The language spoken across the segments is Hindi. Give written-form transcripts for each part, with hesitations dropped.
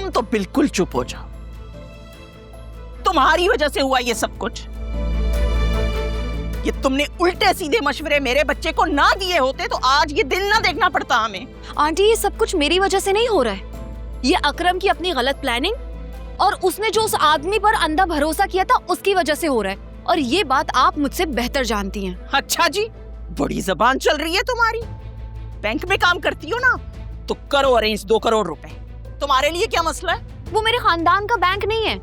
तुम तो बिल्कुल चुप हो जाओ। तुम्हारी वजह से हुआ ये सब कुछ। ये तुमने उल्टे सीधे मशवरे मेरे बच्चे को ना दिए होते तो आज ये दिन ना देखना पड़ता हमें। आंटी, ये सब कुछ मेरी वजह से नहीं हो रहा है। ये अकरम की अपनी गलत प्लानिंग और उसने जो उस आदमी पर अंधा भरोसा किया था उसकी वजह से हो रहा है, और ये बात आप मुझसे बेहतर जानती हैं। अच्छा जी, बड़ी जबान चल रही है तुम्हारी। बैंक में काम करती हो ना, तो करो अरेंज 2 करोड़ रुपए। तुम्हारे लिए क्या मसला है? वो मेरे खानदान का बैंक नहीं है,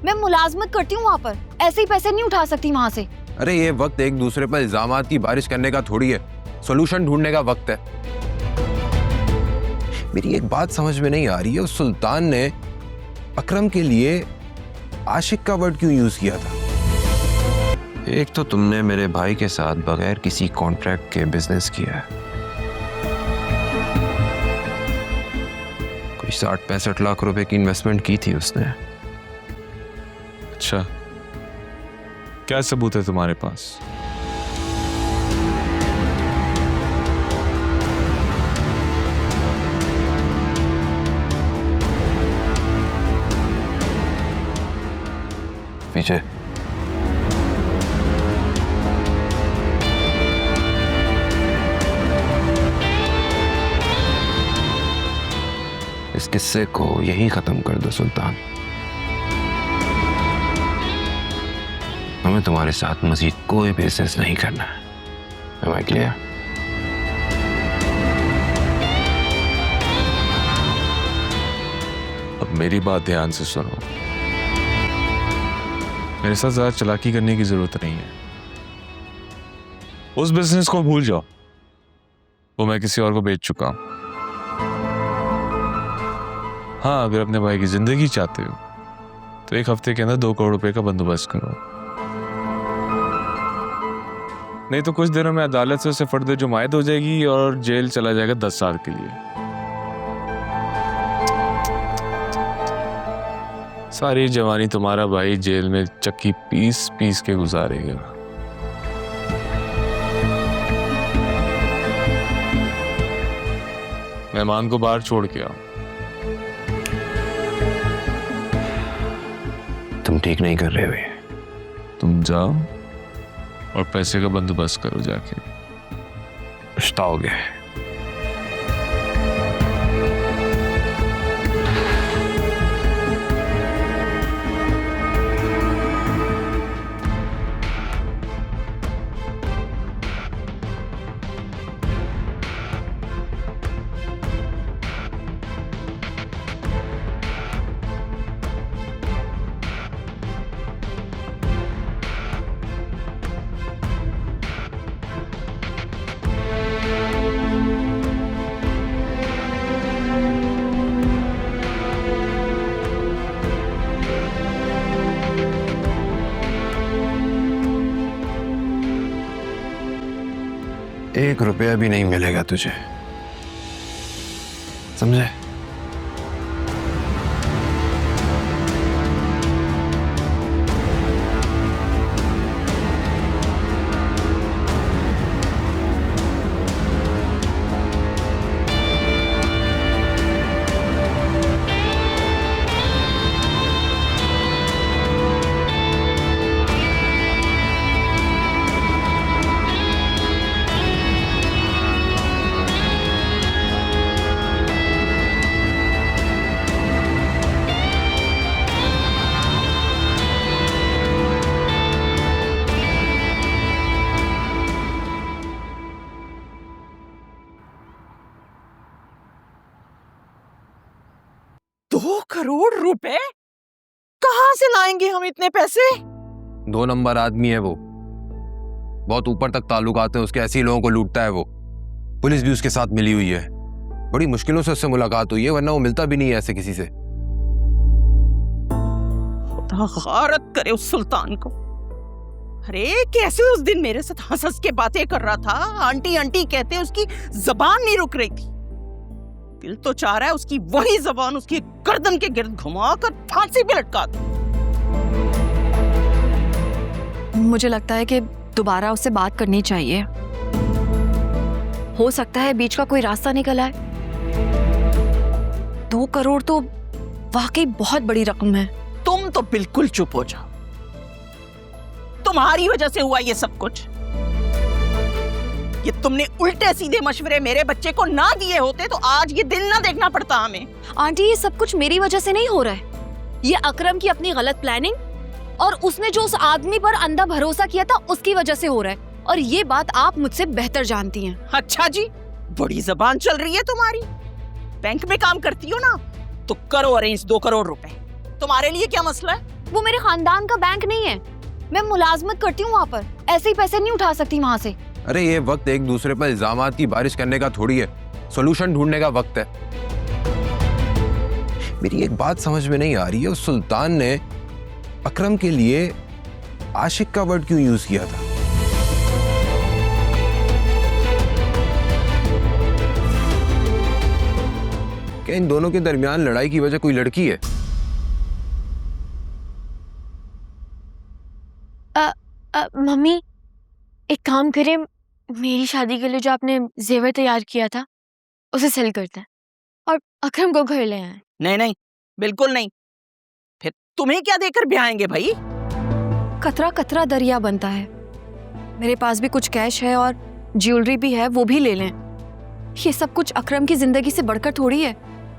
मैं मुलाजमत करती हूँ वहाँ पर, ऐसे ही पैसे नहीं उठा सकती वहाँ से। अरे ये वक्त एक दूसरे पर इल्जामात की बारिश करने का थोड़ी है, सॉल्यूशन ढूंढने का वक्त है। मेरी एक बात समझ में नहीं आ रही है, उस सुल्तान ने अकरम के लिए आशिक का वर्ड क्यों यूज किया था? एक तो तुमने मेरे भाई के साथ बगैर किसी कॉन्ट्रैक्ट के बिजनेस किया है। कोई 60-65 लाख रुपए की इन्वेस्टमेंट की थी उसने। अच्छा, क्या सबूत है तुम्हारे पास? पीछे इस किस्से को यही खत्म कर दो सुल्तान। हमें तुम्हारे साथ मजीद कोई बिजनेस नहीं करना है। Am I clear? अब मेरी बात ध्यान से सुनो। मेरे साथ ज्यादा चालाकी करने की जरूरत नहीं है। उस बिजनेस को भूल जाओ, वो मैं किसी और को बेच चुका हूं। हाँ, अगर अपने भाई की जिंदगी चाहते हो तो 1 हफ्ते के अंदर 2 करोड़ रुपए का बंदोबस्त करो, नहीं तो कुछ दिनों में अदालत से उसे फर्द जुमायत हो जाएगी और जेल चला जाएगा 10 साल के लिए। सारी जवानी तुम्हारा भाई जेल में चक्की पीस पीस के गुजारेगा। मेहमान को बाहर छोड़ के आओ। तुम ठीक नहीं कर रहे हो। तुम जाओ और पैसे का बंदोबस्त करो जाके। पछताओगे। ₹1 भी नहीं मिलेगा तुझे, समझे? करोड़ रुपए कहां से लाएंगे हम इतने पैसे? 2 नंबर आदमी है वो, बहुत ऊपर तक ताल्लुकात है उसके, ऐसे ही लोगों को लूटता है वो। पुलिस भी उसके साथ मिली हुई है, बड़ी मुश्किलों से उससे मुलाकात हुई है, वरना वो मिलता भी नहीं है ऐसे किसी से। खुदा गारत करे उस सुल्तान को। अरे कैसे उस दिन मेरे साथ हंस हंस के बातें कर रहा था, आंटी आंटी कहते उसकी जबान नहीं रुक रही थी। दिल तो चाह रहा है उसकी वही जबान उसकी गर्दन के गिर्द घुमाकर फांसी पे लटका दूं। मुझे लगता है कि दोबारा उससे बात करनी चाहिए, हो सकता है बीच का कोई रास्ता निकल आए। 2 करोड़ तो वाकई बहुत बड़ी रकम है। तुम तो बिल्कुल चुप हो जाओ। तुम्हारी वजह से हुआ ये सब कुछ। ये तुमने उल्टे सीधे मशवरे मेरे बच्चे को ना दिए होते तो आज ये दिन ना देखना पड़ता हमें। आंटी, ये सब कुछ मेरी वजह से नहीं हो रहा है। ये अकरम की अपनी गलत प्लानिंग और उसने जो उस आदमी पर अंधा भरोसा किया था उसकी वजह से हो रहा है, और ये बात आप मुझसे बेहतर जानती हैं। अच्छा जी, बड़ी जबान चल रही है तुम्हारी। बैंक में काम करती हो ना, तो करो अरेंज 2 करोड़ रुपए। तुम्हारे लिए क्या मसला है? वो मेरे खानदान का बैंक नहीं है, मैं मुलाजमत करती हूँ वहाँ पर, ऐसे ही पैसे नहीं उठा सकती वहाँ से। अरे ये वक्त एक दूसरे पर इल्जामात की बारिश करने का थोड़ी है, सॉल्यूशन ढूंढने का वक्त है। मेरी एक बात समझ में नहीं आ रही है, उस सुल्तान ने अकरम के लिए आशिक का वर्ड क्यों यूज किया था? क्या इन दोनों के दरमियान लड़ाई की वजह कोई लड़की है? मम्मी, एक काम करें, मेरी शादी के लिए जो आपने जेवर तैयार किया था उसे सेल करते हैं और अकरम को घर ले आए। नहीं नहीं, बिल्कुल नहीं। फिर तुम्हें क्या देकर ब्याहेंगे भाई? कतरा कतरा दरिया बनता है। मेरे पास भी कुछ कैश है और ज्वेलरी भी है, वो भी ले लें। ये सब कुछ अकरम की जिंदगी से बढ़कर थोड़ी है,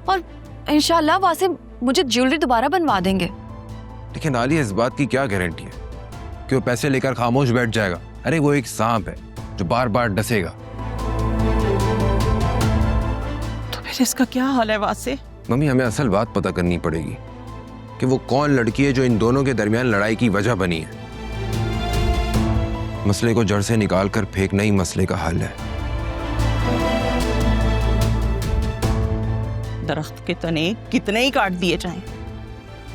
और इंशाल्लाह वहाँ से मुझे ज्वेलरी दोबारा बनवा देंगे। लेकिन आलिया, इस बात की क्या गारंटी है कि वो पैसे लेकर खामोश बैठ जाएगा? अरे वो एक सांप है जो बार बार डसेगा। तो फिर इसका क्या हाल है वासे? मम्मी, हमें असल बात पता करनी पड़ेगी कि वो कौन लड़की है जो इन दोनों के दरमियान लड़ाई की वजह बनी है। मसले को जड़ से निकालकर फेंकना ही मसले का हल है। दरख्त के तने कितने ही काट दिए जाएं,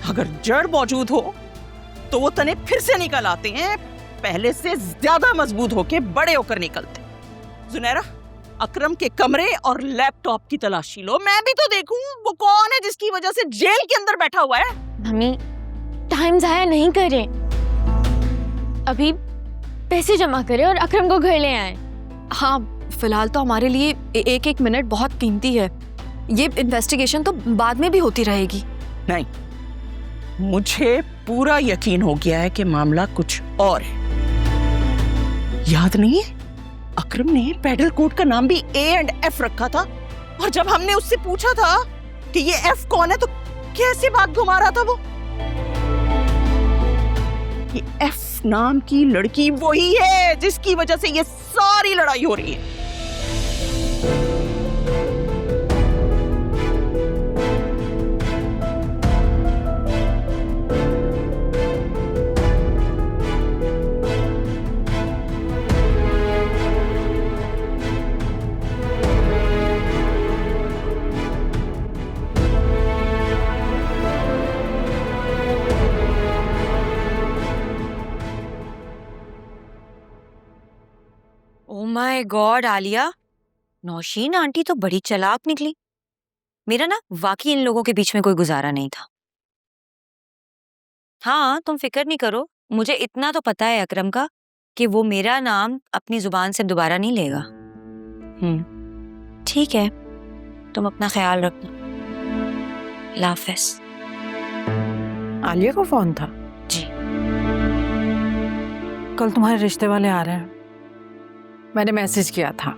अगर जड़ मौजूद हो तो वो तने फिर से निकल आते हैं, पहले से ज्यादा मजबूत होके बड़े होकर निकलते। जुनैरा, अकरम के कमरे और लैपटॉप की तलाशी लो, मैं भी तो देखूं वो कौन है जिसकी वजह से जेल के अंदर बैठा हुआ है। मम्मी, टाइम जाया नहीं करें, अभी पैसे जमा करें और अकरम को घर ले आए। हाँ, फिलहाल तो हमारे लिए एक एक मिनट बहुत कीमती है। ये इन्वेस्टिगेशन तो बाद में भी होती रहेगी। नहीं, मुझे पूरा यकीन हो गया है कि मामला कुछ और है। याद नहीं है, अकरम ने पेडल कोड का नाम भी A&F रखा था, और जब हमने उससे पूछा था कि ये F कौन है तो कैसे बात घुमा रहा था वो। ये F नाम की लड़की वही है जिसकी वजह से ये सारी लड़ाई हो रही है। Oh my God Alia, Nausheen aunty तो बड़ी चालाक निकली। मेरा ना वाकई इन लोगों के बीच में कोई गुजारा नहीं था। हाँ, तुम फिक्र नहीं करो, मुझे इतना तो पता है अकरम का कि वो मेरा नाम अपनी जुबान से दोबारा नहीं लेगा। ठीक है, तुम अपना ख्याल रखना। अल्लाह हाफ़िज़। आलिया को फोन था? जी। कल तुम्हारे रिश्ते वाले आ रहे हैं। मैंने मैसेज किया था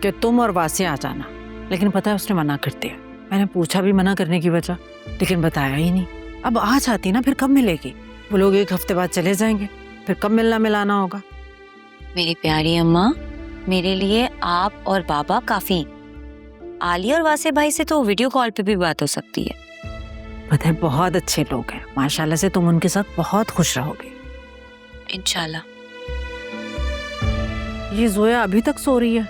कि तुम और वासी आ जाना, लेकिन पता है उसने मना कर दिया। मैंने पूछा भी मना करने की वजह, लेकिन बताया ही नहीं। अब आ जाती ना, फिर कब मिलेगी? वो लोग 1 हफ्ते बाद चले जाएंगे, फिर कब मिलना मिलाना होगा? मेरी प्यारी अम्मा, मेरे लिए आप और बाबा काफी। आलिया और वासे भाई से तो वीडियो कॉल पे भी बात हो सकती है। पता है बहुत अच्छे लोग हैं, माशाल्लाह से तुम उनके साथ बहुत खुश रहोगे इंशाल्लाह। ये जोया अभी तक सो रही है?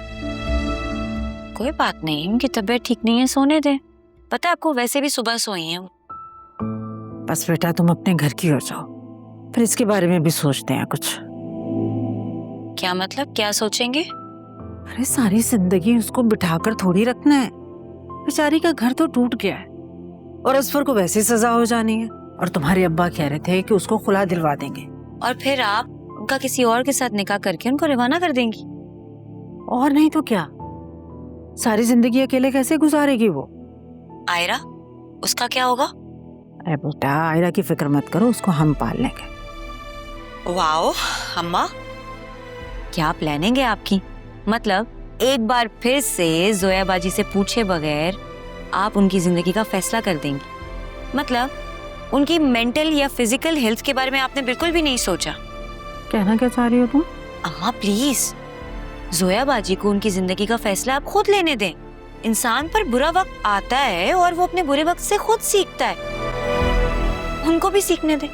कोई बात नहीं, उनकी तबीयत ठीक नहीं है, सोने दे। पता है आपको, वैसे भी सुबह सोई हैं वो। बस बेटा तुम अपने घर की हो जाओ, फिर इसके बारे में भी सोचते हैं कुछ। क्या मतलब, क्या सोचेंगे? अरे सारी जिंदगी उसको बिठाकर थोड़ी रखना है। बेचारी का घर तो टूट गया है और असफर को वैसी सजा हो जानी है। और तुम्हारे अब्बा कह रहे थे कि उसको खुला दिलवा देंगे। और फिर आप उनका किसी और के साथ निकाह करके उनको रवाना कर देंगी। और नहीं तो क्या, सारी जिंदगी अकेले कैसे गुजारेगी वो? आयरा, उसका क्या होगा? अरे बेटा आयरा की फिक्र मत करो, उसको हम पाल लेंगे। वाओ अम्मा, क्या प्लानिंग है आपकी। मतलब एक बार फिर से जोया बाजी से पूछे बगैर आप उनकी जिंदगी का फैसला कर देंगी। मतलब उनकी मेंटल या फिजिकल हेल्थ के बारे में आपने बिल्कुल भी नहीं सोचा। कहना क्या चाह रही हो तुम? अम्मा प्लीज, जोया बाजी को उनकी जिंदगी का फैसला आप खुद लेने दें। इंसान पर बुरा वक्त आता है और वो अपने बुरे वक्त से खुद सीखता है, उनको भी सीखने दें।